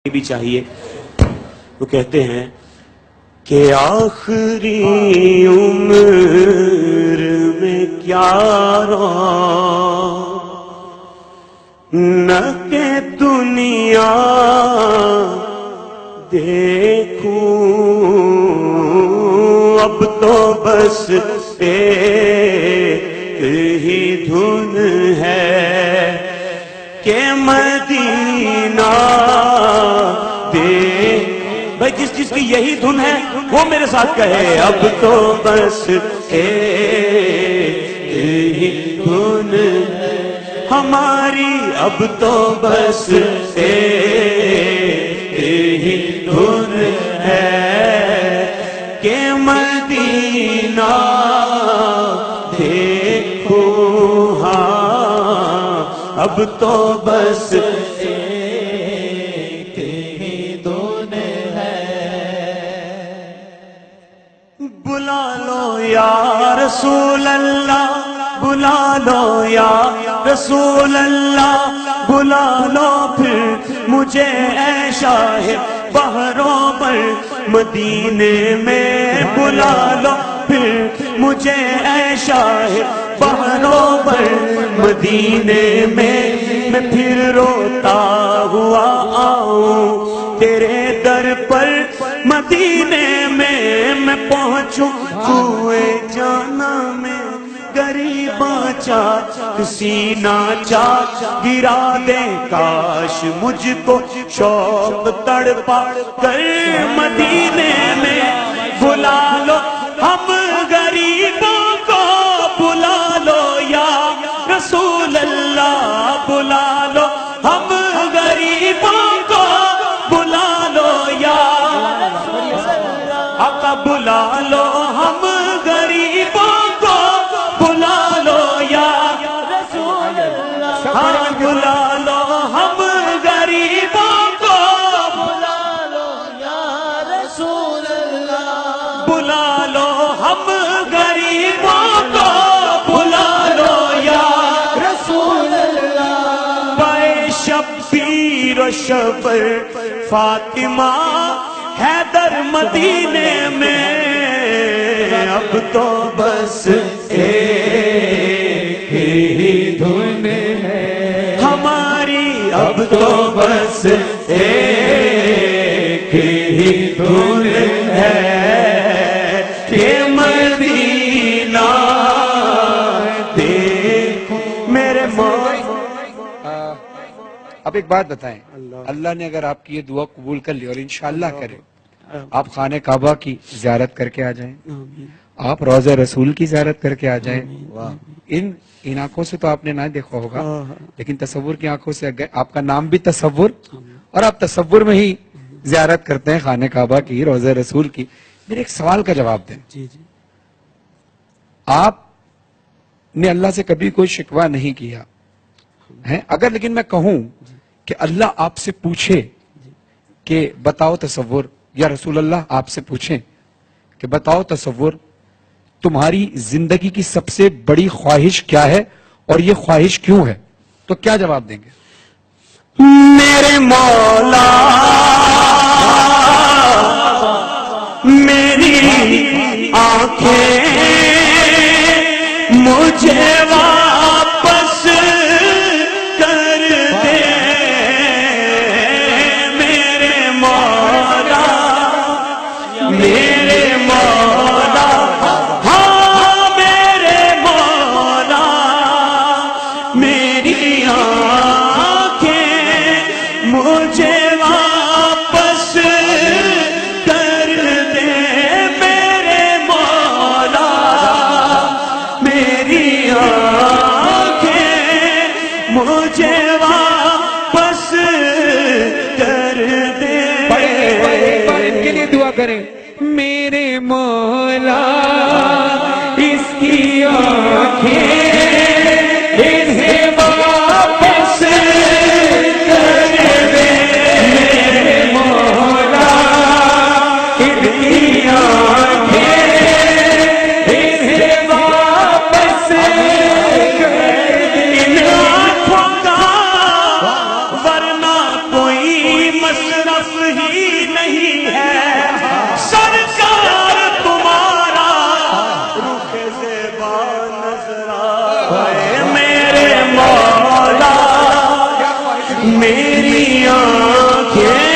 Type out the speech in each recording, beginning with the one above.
بھی چاہیے. وہ کہتے ہیں کہ آخری عمر میں کیا نہ کہ دنیا دیکھوں اب تو بس ایک ہی دھن ہے کہ مدینہ بھائی جس چیز کی یہی دھن ہے وہ میرے ساتھ کہے اب تو بس ایک ہی دھن ہے ہماری اب تو بس ایک ہی دھن ہے کہ مدینہ دیکھو ہاں اب تو بس بلا لو یا رسول اللہ بلا لو یا رسول اللہ بلا لو پھر مجھے اے شاہ بحروں پر مدینے میں بلا لو پھر مجھے اے شاہ بحروں پر مدینے میں پھر روتا ہوا آؤں تیرے در پر مدینے میں پہنچوں کوئے جانا میں غریباں چاک سینہ چاک گرا دے کاش مجھ کو شوق تڑپا کر مدینے میں بلا لو ہم غریبوں کو بلا لو یا رسول اللہ بلا لو ہم غریبوں کو بلا لو یا آقا بلا لو ہم غریبوں کو بلا لو یا رسول اللہ ہاں بلا لو ہم غریبوں کو بلا لو یا رسول اللہ بلا لو ہم غریبوں کو بلا لو یا رسول اللہ بائے شبیر و شبر فاطمہ حیدر مدینے میں اب تو بس ایک ہی دھن ہے ہماری اب تو بس ایک ہی دھن ہے کہ مدینہ دیکھو میرے اب ایک بات بتائیں اللہ نے اگر آپ کی یہ دعا قبول کر لی اور انشاءاللہ کرے آپ خانہ کعبہ کی زیارت کر کے آ جائیں آپ روضہ رسول کی زیارت کر کے آ جائیں ان آنکھوں سے تو آپ نے نہ دیکھا ہوگا لیکن تصور کی آنکھوں سے آپ کا نام بھی تصور اور آپ تصور میں ہی زیارت کرتے ہیں خانہ کعبہ کی روضہ رسول کی. میرے ایک سوال کا جواب دیں آپ نے اللہ سے کبھی کوئی شکوہ نہیں کیا ہے اگر لیکن میں کہوں کہ اللہ آپ سے پوچھے کہ بتاؤ تصور یا رسول اللہ آپ سے پوچھیں کہ بتاؤ تصور تمہاری زندگی کی سب سے بڑی خواہش کیا ہے اور یہ خواہش کیوں ہے تو کیا جواب دیں گے؟ میرے مولا میری آنکھیں مجھے واپس کر دے میرے مولا میرے مولا ہاں میرے مولا میری آنکھیں مجھے واپس کر دے میرے مولا میری آنکھیں مجھے واپس کر دے ان کے لیے دعا کریں میرے مولا اس کی آنکھیں انہیں واپس کر دے میرے مولا ان کی آنکھیں انہیں واپس کر دے ورنہ کوئی مسئلہ طرف ہی نہیں ہے سرکار تمہارا رخ زیبا نظر آئے میرے مولا میری آنکھیں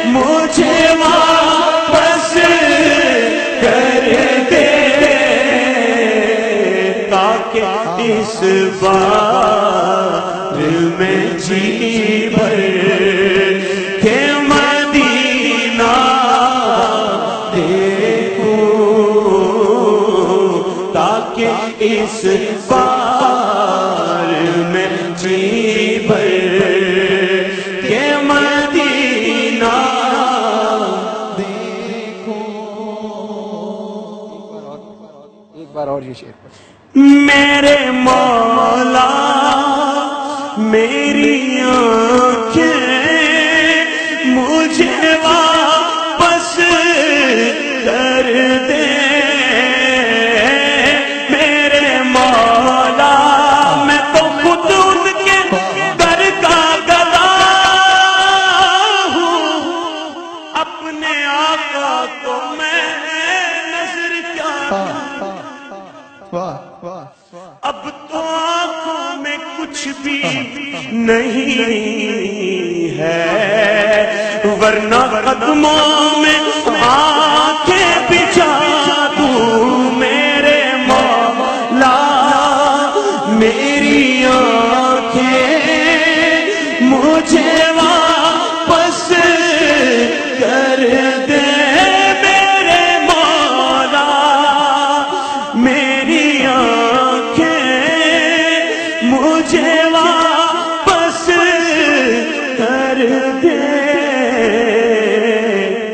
مجھے واپس کر دے تاکہ اس بار میں جی بھر کے مدینہ دیکھوں تاکہ اس بار میں جی بھر کے مدینہ ایک بار اور یہ شعر پڑھ میرے مولا میری آنکھیں مجھے واپس کر دے میرے مولا میں تو خود ان کے در کا گدا ہوں اپنے آقا کو میں نظر کیا اب تو آنکھوں میں کچھ بھی نہیں ہے ورنہ قدموں میں آنکھیں بچھا دوں میرے مولا میری آنکھیں مجھے واپس کر دے میرے مولا میری مجھے واپس کر دے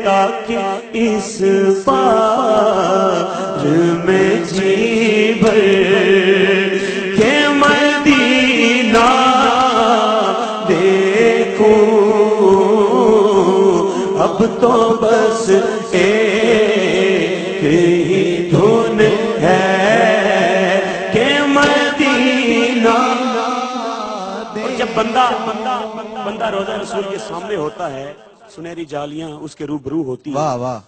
تاکہ اس بار میں جی بھر کے مدینہ دیکھوں اب تو بس ایک ہی دھن ہے کہ مدینہ جب بندہ روزہ رسول کے سامنے ہوتا ہے سنہری جالیاں اس کے روبرو ہوتی ہیں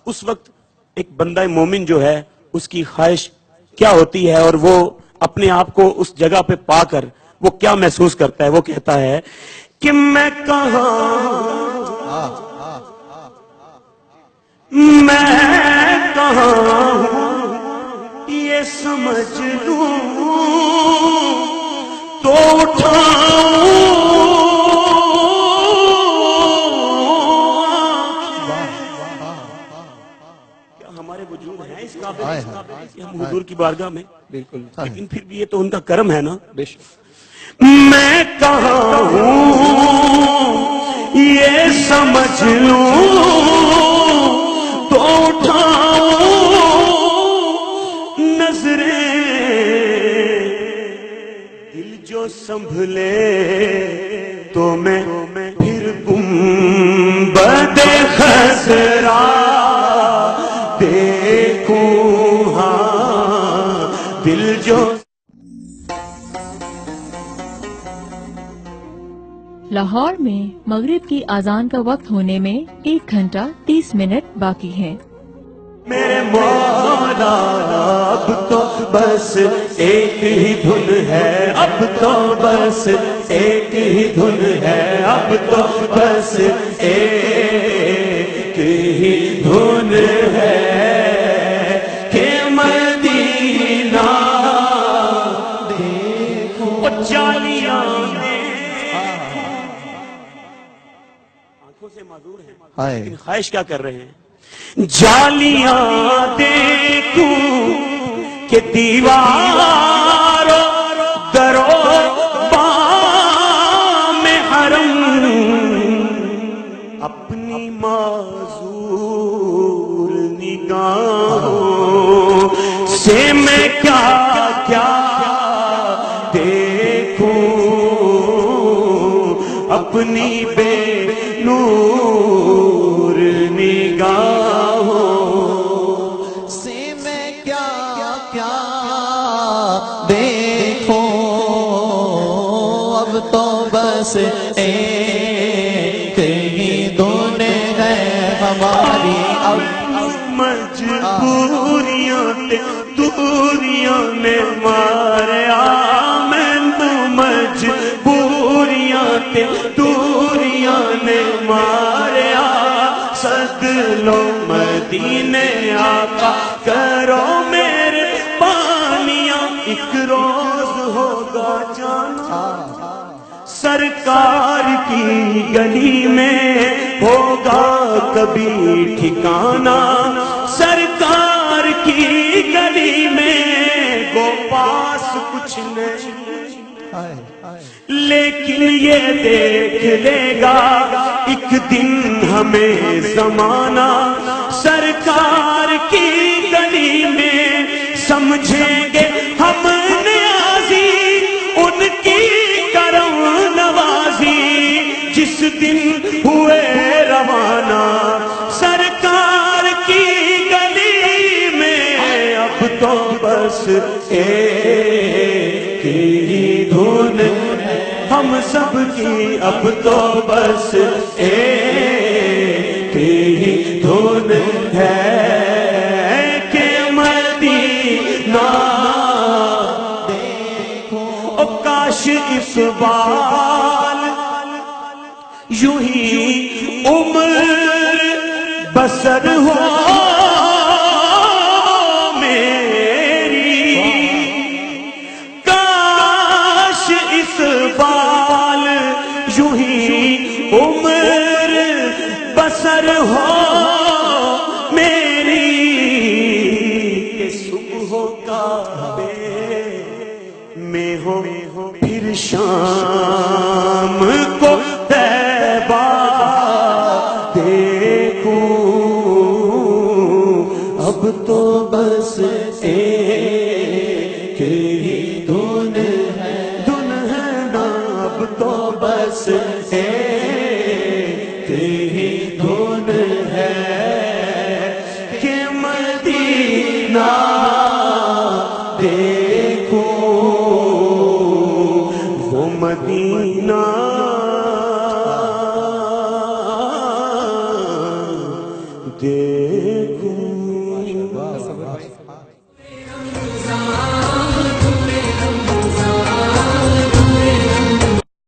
اس وقت ایک بندہ مومن جو ہے اس کی خواہش کیا ہوتی ہے اور وہ اپنے آپ کو اس جگہ پہ پا کر وہ کیا محسوس کرتا ہے وہ کہتا ہے کہ میں کہاں ہوں یہ سمجھ لوں تو کیا ہمارے وجود ہیں اس قابل کہ ہم حضور کی بارگاہ میں بالکل لیکن پھر بھی یہ تو ان کا کرم ہے نا بے شک میں کہاں ہوں یہ سمجھ لوں تو اٹھاؤں نظریں دل جو سنبھلے تو میں پھر گنبد خضرا دیکھوں ہاں دل جو لاہور میں مغرب کی اذان کا وقت ہونے میں 1 گھنٹہ 30 منٹ باقی ہے میرے مولا اب تو بس ایک ہی دھن ہے اب تو بس ایک ہی دھن ہے اب تو بس ایک ہی دھن ہے کہ مدینہ دیکھوں جالیاں آنکھوں سے معذور ہیں لیکن خواہش کیا کر رہے ہیں جالیاں دیکھوں کہ دیوار درو بام حرم اپنی معذور نگاہوں سے میں کیا کیا دیکھوں اپنی بے نور نگاہوں سے میں کیا کیا دیکھوں اب تو بس ایک ہی دو تے دوریاں نے ماریا مینوں مجبوریاں تے دوریاں نے ماریا سد لو مدینے آقا کرو میرے پانیاں ایک روز ہوگا جانا سرکار کی گلی میں ہوگا کبھی ٹھکانہ سرکار کی گلی میں وہ پاس کچھ نہیں لیکن یہ دیکھ لے گا ایک دن ہمیں زمانہ سرکار کی گلی میں سمجھیں گے ہم نیازی ان کی کرم نوازی جس دن ہوئے روانہ سرکار کی گلی میں اب تو بس ایک ہی دھن ہم سب کی اب تو بس ایک ہی دھن ہے کہ مدینہ دیکھو او کاش اس بار یوں ہی عمر بسر ہو میری کاش اس بال یوں ہی عمر بسر ہو میری کہ صبح کعبے میں ہو پھر شام کو طیبہ دیکھوں اب تو بس ایک ہی دھن ہے نا اب تو بس ایک ہی دھن ہے کہ مدینہ دیکھو وہ مدینہ دیکھو